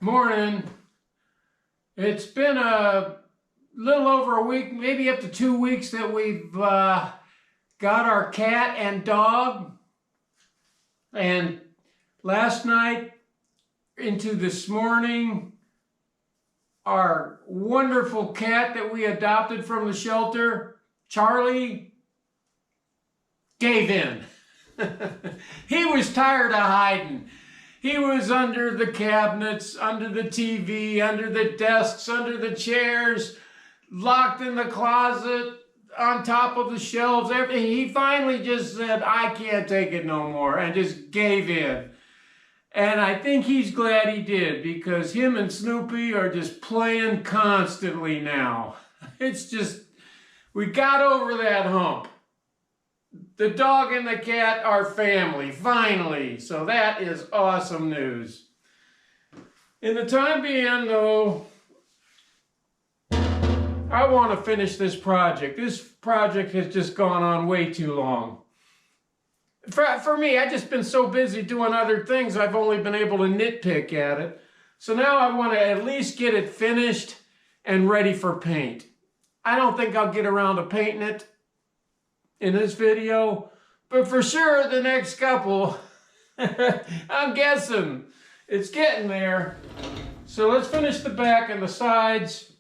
Morning. It's been a little over a week, maybe up to 2 weeks that we've got our cat and dog. And last night into this morning, our wonderful cat that we adopted from the shelter, Charlie, gave in. He was tired of hiding. He was under the cabinets, under the TV, under the desks, under the chairs, locked in the closet, on top of the shelves, everything. He finally just said, I can't take it no more, and just gave in. And I think he's glad he did, because him and Snoopy are just playing constantly now. It's just, we got over that hump. The dog and the cat are family, finally. So that is awesome news. In the time being, though, I want to finish this project. This project has just gone on way too long. For me, I've just been so busy doing other things, I've only been able to nitpick at it. So now I want to at least get it finished and ready for paint. I don't think I'll get around to painting it in this video, but for sure the next couple, I'm guessing it's getting there. So let's finish the back and the sides.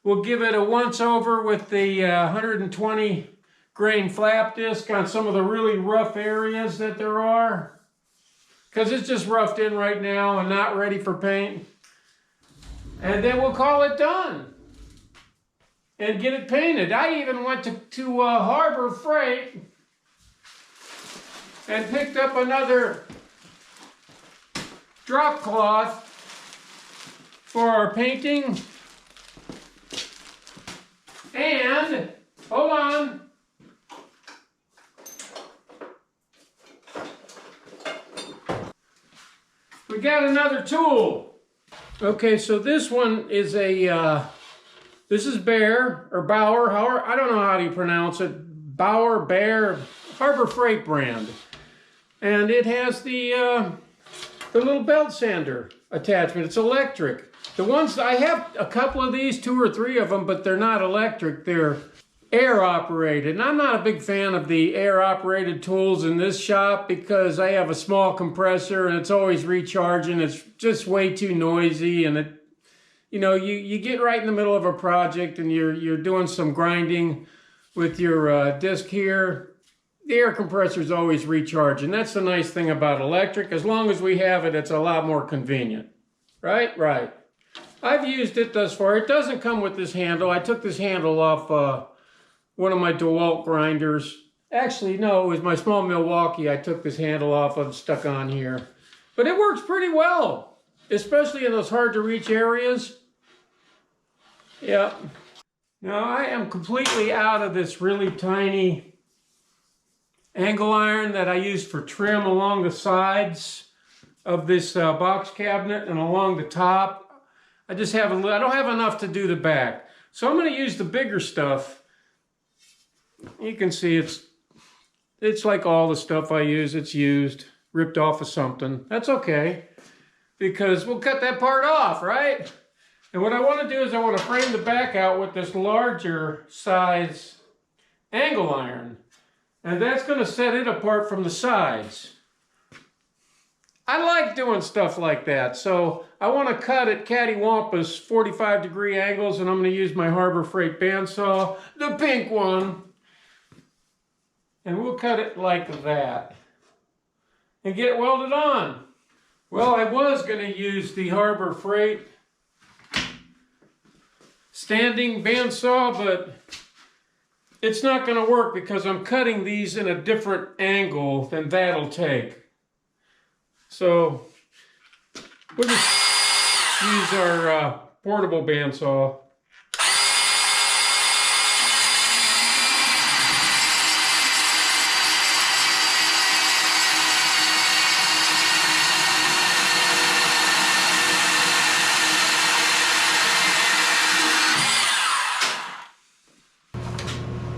We'll give it a once over with the 120 grain flap disc on some of the really rough areas that there are, because it's just roughed in right now and not ready for paint. And then we'll call it done and get it painted. I even went to Harbor Freight and picked up another drop cloth for our painting. And, hold on, we got another tool. Okay, so this one is this is Bear, or Bauer, however, I don't know how you pronounce it. Bauer, Bear, Harbor Freight brand. And it has the little belt sander attachment. It's electric. The ones, I have a couple of these, 2 or 3 of them, but they're not electric. They're air operated. And I'm not a big fan of the air operated tools in this shop because I have a small compressor and it's always recharging. It's just way too noisy, and it, you know, you get right in the middle of a project and you're doing some grinding with your disc here. The air compressor is always recharging. That's the nice thing about electric. As long as we have it, it's a lot more convenient. Right? Right. I've used it thus far. It doesn't come with this handle. I took this handle off one of my DeWalt grinders. Actually, no, it was my small Milwaukee. I took this handle off of, stuck on here. But it works pretty well, especially in those hard to reach areas. Yeah. Now I am completely out of this really tiny angle iron that I used for trim along the sides of this box cabinet and along the top. I just have I don't have enough to do the back. So I'm going to use the bigger stuff. You can see it's like all the stuff I use, it's used, ripped off of something. That's okay, because we'll cut that part off, right? And what I want to do is I want to frame the back out with this larger size angle iron. And that's going to set it apart from the sides. I like doing stuff like that, so I want to cut at cattywampus 45-degree angles, and I'm going to use my Harbor Freight bandsaw, the pink one, and we'll cut it like that and get it welded on. Well, I was going to use the Harbor Freight standing bandsaw, but it's not going to work because I'm cutting these in a different angle than that'll take. So we'll just use our portable bandsaw.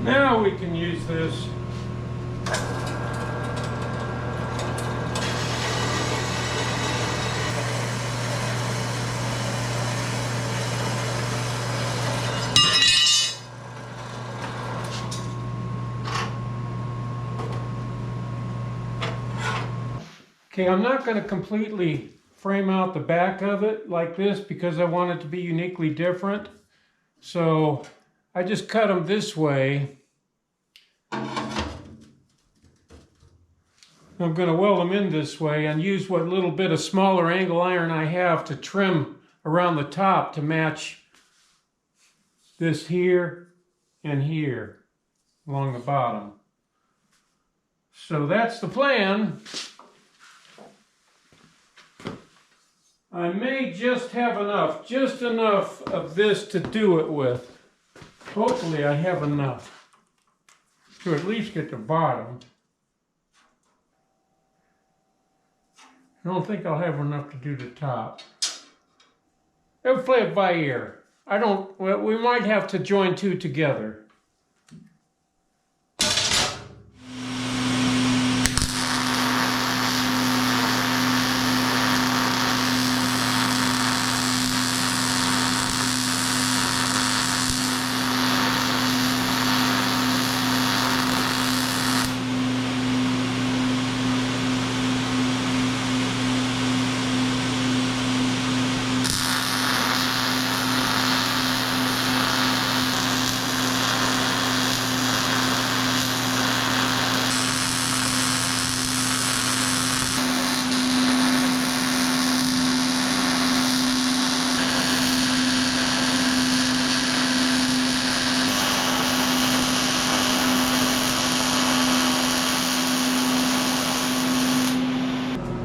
Now we can use this Okay, I'm not going to completely frame out the back of it like this because I want it to be uniquely different. So I just cut them this way. I'm going to weld them in this way and use what little bit of smaller angle iron I have to trim around the top to match this here and here along the bottom. So that's the plan. I may just have enough, just enough of this to do it with. Hopefully I have enough to at least get the bottom. I don't think I'll have enough to do the top. I'll play it by ear. Well, we might have to join two together.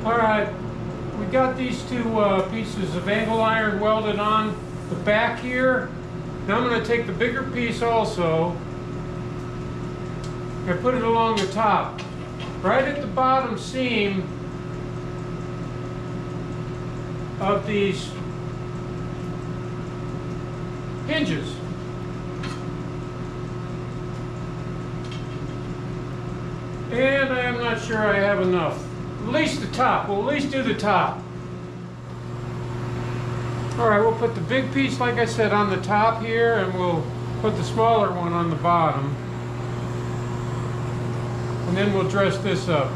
Alright, we got these two pieces of angle iron welded on the back here. Now I'm going to take the bigger piece also and put it along the top, right at the bottom seam of these hinges. And I am not sure I have enough. At least the top. We'll at least do the top. Alright, we'll put the big piece, like I said, on the top here, and we'll put the smaller one on the bottom. And then we'll dress this up.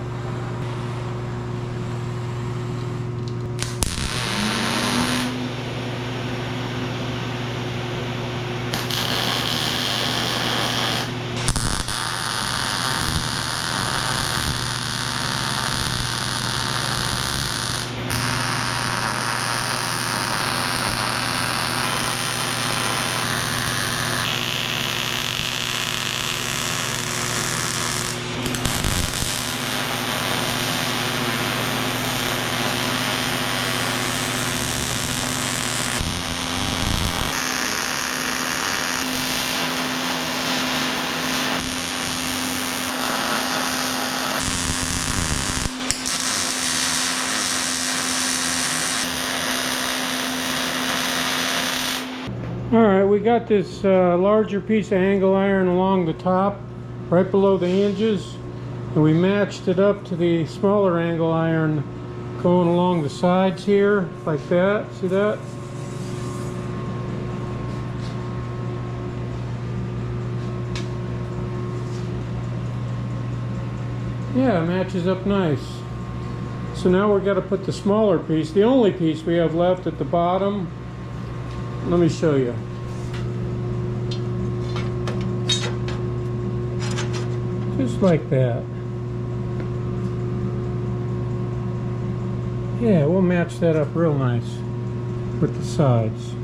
Alright, we got this larger piece of angle iron along the top, right below the hinges, and we matched it up to the smaller angle iron going along the sides here, like that. See that? Yeah, it matches up nice. So now we've got to put the smaller piece, the only piece we have left at the bottom. Let me show you. Just like that. Yeah, we'll match that up real nice with the sides.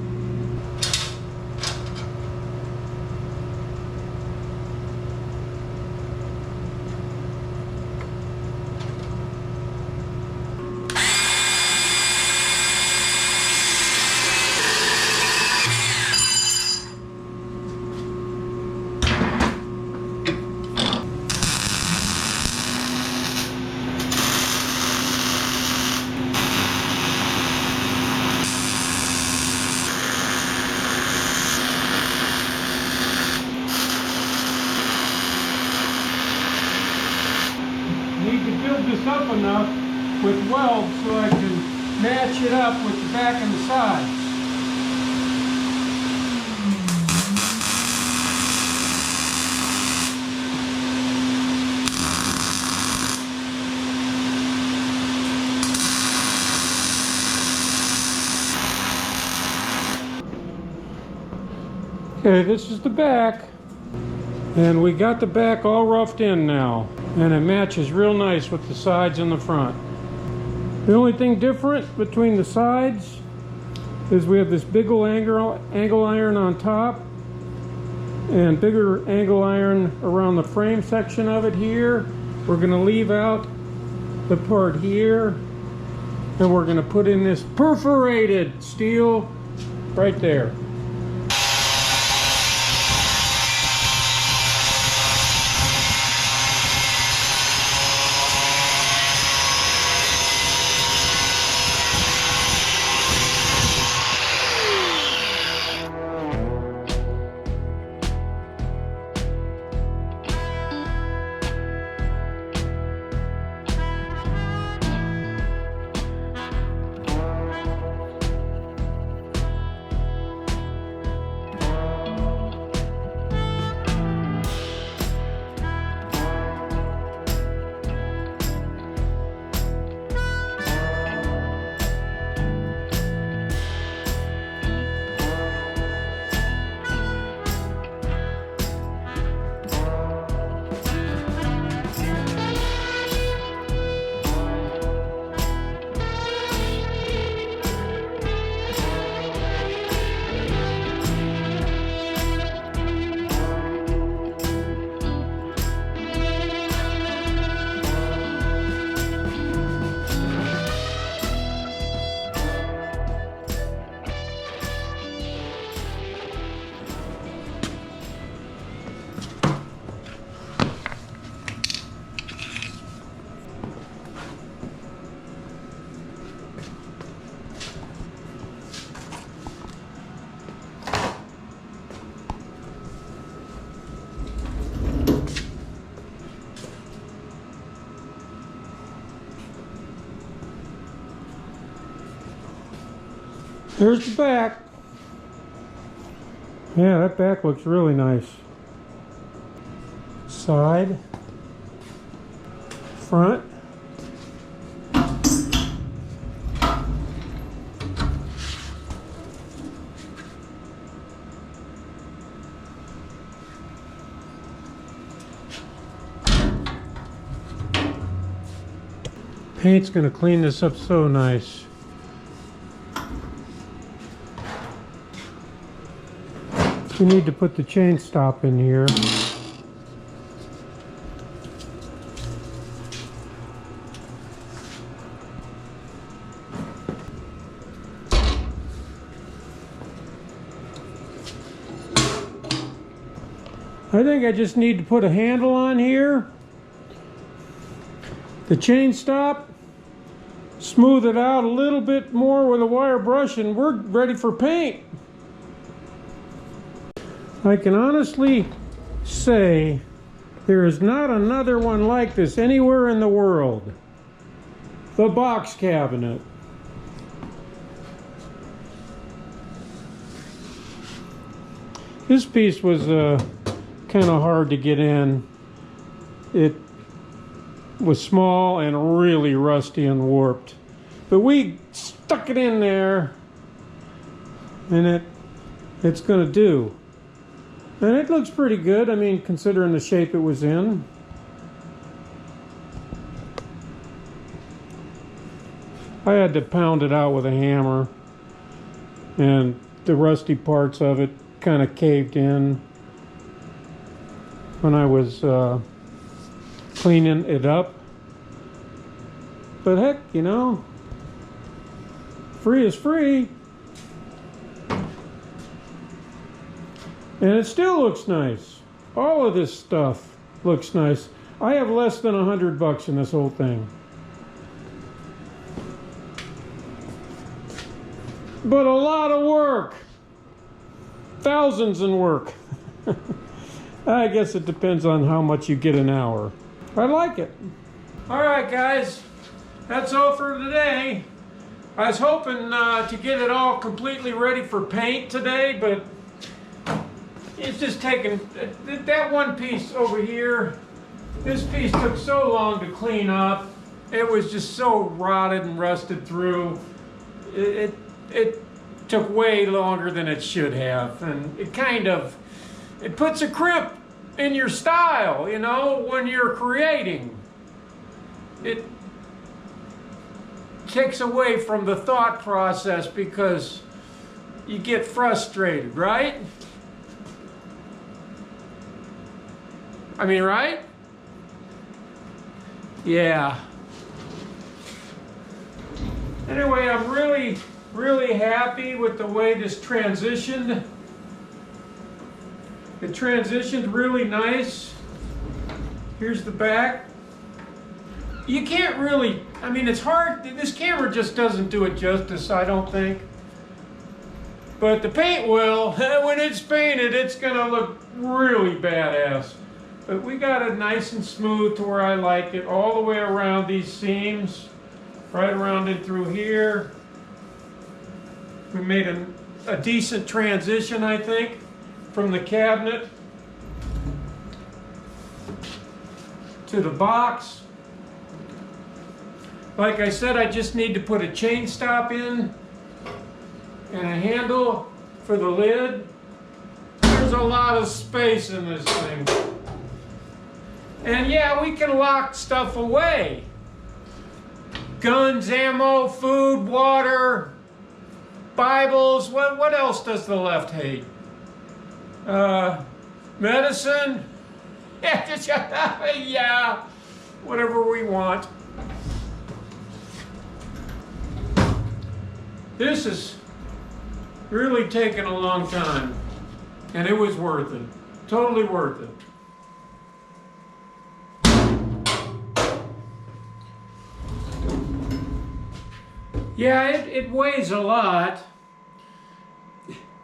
Up enough with weld so I can match it up with the back and the sides. Okay, this is the back. And we got the back all roughed in now. And it matches real nice with the sides and the front. The only thing different between the sides is we have this big old angle iron on top and bigger angle iron around the frame section of it here. We're going to leave out the part here, and we're going to put in this perforated steel right there. Here's the back. Yeah, that back looks really nice. Side, front. Paint's gonna clean this up so nice. We need to put the chain stop in here. I think I just need to put a handle on here, the chain stop, smooth it out a little bit more with a wire brush, and we're ready for paint. I can honestly say there is not another one like this anywhere in the world. The box cabinet. This piece was kind of hard to get in. It was small and really rusty and warped. But we stuck it in there, and it's going to do. And it looks pretty good, I mean, considering the shape it was in. I had to pound it out with a hammer, and the rusty parts of it kind of caved in when I was cleaning it up. But heck, you know, free is free. And it still looks nice. All of this stuff looks nice. I have less than $100 in this whole thing. But a lot of work. Thousands in work. I guess it depends on how much you get an hour. I like it. All right, guys. That's all for today. I was hoping to get it all completely ready for paint today, but it's just taking that one piece over here. This piece took so long to clean up. It was just so rotted and rusted through. It took way longer than it should have, and it puts a crimp in your style, you know, when you're creating. It takes away from the thought process because you get frustrated, right? I mean, right? Yeah. Anyway, I'm really happy with the way this transitioned. It transitioned really nice. Here's the back. You can't really, I mean, it's hard. This camera just doesn't do it justice, I don't think. But the paint will. When it's painted, it's gonna look really badass. But we got it nice and smooth to where I like it, all the way around these seams, right around and through here. We made a decent transition, I think, from the cabinet to the box. Like I said, I just need to put a chain stop in and a handle for the lid. There's a lot of space in this thing. And yeah, we can lock stuff away. Guns, ammo, food, water, Bibles. What else does the left hate? Medicine. Yeah, whatever we want. This is really taken a long time, and it was worth it. Totally worth it. Yeah, it weighs a lot,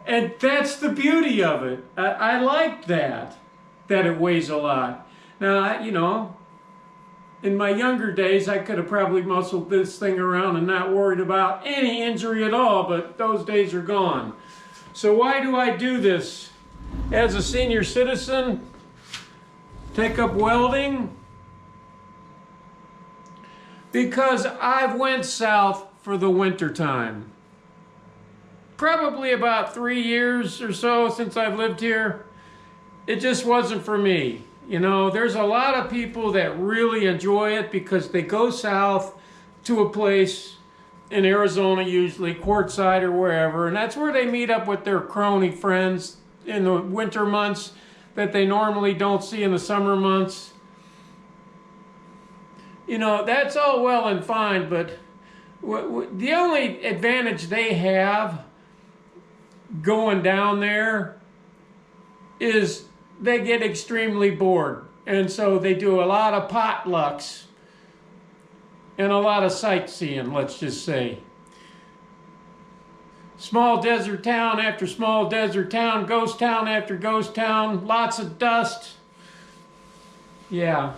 and that's the beauty of it. I like that it weighs a lot. Now, you know, in my younger days, I could have probably muscled this thing around and not worried about any injury at all, but those days are gone. So why do I do this? As a senior citizen, take up welding? Because I went south for the winter time. Probably about 3 years or so since I've lived here. It just wasn't for me. You know, there's a lot of people that really enjoy it because they go south to a place in Arizona, usually Quartzsite or wherever, and that's where they meet up with their crony friends in the winter months that they normally don't see in the summer months. You know, that's all well and fine, but the only advantage they have going down there is they get extremely bored. And so they do a lot of potlucks and a lot of sightseeing, let's just say. Small desert town after small desert town, ghost town after ghost town, lots of dust. Yeah.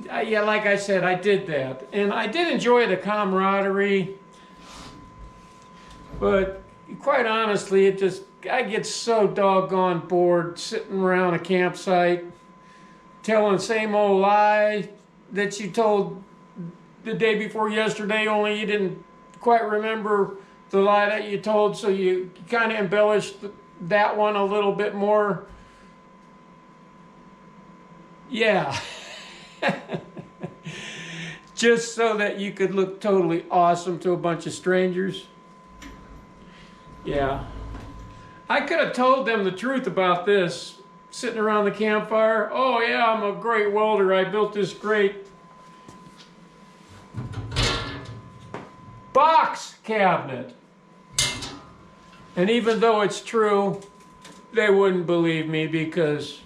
Yeah, like I said, I did that. And I did enjoy the camaraderie. But quite honestly, I get so doggone bored sitting around a campsite telling the same old lie that you told the day before yesterday, only you didn't quite remember the lie that you told, so you kind of embellished that one a little bit more. Yeah. Just so that you could look totally awesome to a bunch of strangers. Yeah. I could have told them the truth about this, sitting around the campfire. Oh yeah, I'm a great welder. I built this great box cabinet. And even though it's true, they wouldn't believe me because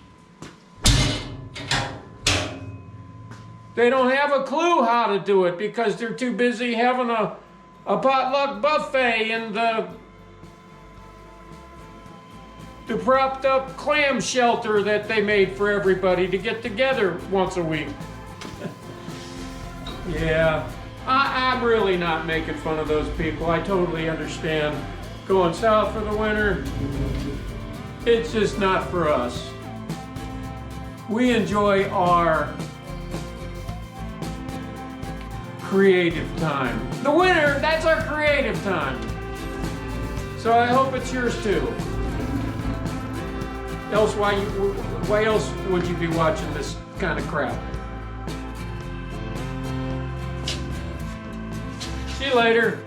they don't have a clue how to do it because they're too busy having a potluck buffet in the propped up clam shelter that they made for everybody to get together once a week. Yeah, I'm really not making fun of those people. I totally understand going south for the winter. It's just not for us. We enjoy our creative time. The winter, that's our creative time. So I hope it's yours too. Else why else would you be watching this kind of crap? See you later.